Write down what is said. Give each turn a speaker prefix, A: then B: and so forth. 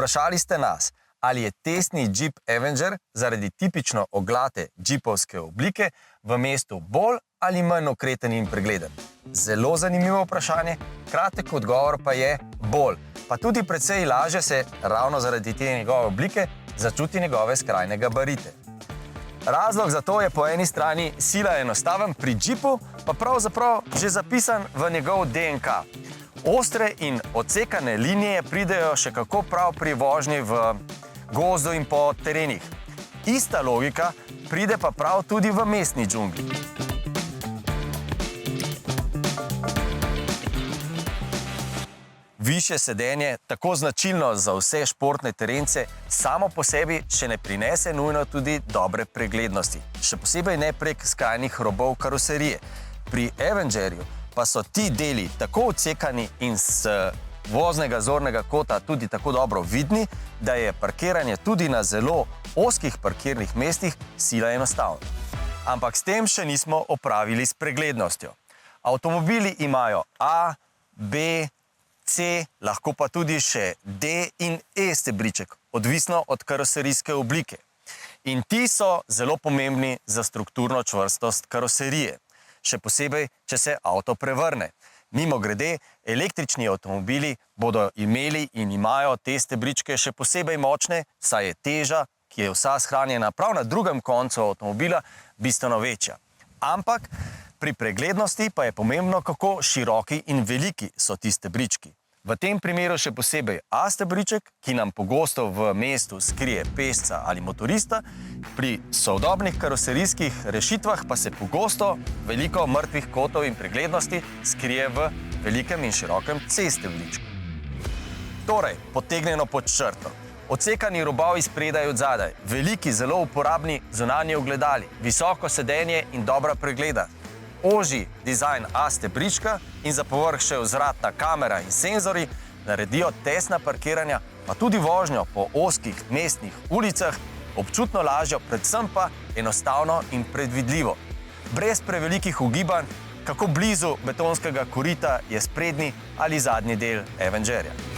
A: Vprašali ste nas, ali je testni Jeep Avenger zaradi tipično oglate džipovske oblike v mestu bolj ali manj okreten in pregleden. Zelo zanimivo vprašanje, kratek odgovor pa je bolj, pa tudi precej lažje se ravno zaradi te njegove oblike začuti njegove skrajne gabarite. Razlog za to je po eni strani sila enostaven, pri Jeepu pa pravzaprav že zapisan v njegov DNK. Ostre in odsekane linije pridejo še kako prav pri vožnji v gozdu in po terenih. Ista logika pride pa prav tudi v mestni džungli. Višje sedenje, tako značilno za vse športne terence, samo po sebi še ne prinese nujno tudi dobre preglednosti, še posebej ne prek skrajnih robov karoserije. Pri Avengerju pa so ti deli tako odsekani in s voznega zornega kota tudi tako dobro vidni, da je parkiranje tudi na zelo ozkih parkirnih mestih sila enostavno. Ampak s tem še nismo opravili s preglednostjo. Avtomobili imajo A, B, C, lahko pa tudi še D in E stebriček, odvisno od karoserijske oblike. In ti so zelo pomembni za strukturno čvrstost karoserije. Še posebej, če se avto prevrne. Mimogrede, električni avtomobili bodo imeli in imajo te stebričke še posebej močne, saj je teža, ki je vsa shranjena prav na drugem koncu avtomobila, bistveno večja. Ampak pri preglednosti pa je pomembno, kako široki in veliki so ti stebrički. V tem primeru še posebej A stebriček, ki nam pogosto v mestu skrije pešca ali motorista, pri sodobnih karoserijskih rešitvah pa se pogosto veliko mrtvih kotov in preglednosti skrije v velikem in širokem C stebričku. Torej, potegnjeno pod črto. Odsekani robovi spredaj od zadaj, veliki, zelo uporabni zunanji ogledali, visoko sedenje in dobra pregleda, ožji dizajn A stebrička in za povrh še vzvratna kamera in senzori naredijo tesna parkiranja, pa tudi vožnjo po ozkih mestnih ulicah občutno lažjo, predvsem pa enostavno in predvidljivo. Brez prevelikih ugibanj, kako blizu betonskega korita je sprednji ali zadnji del Avengerja.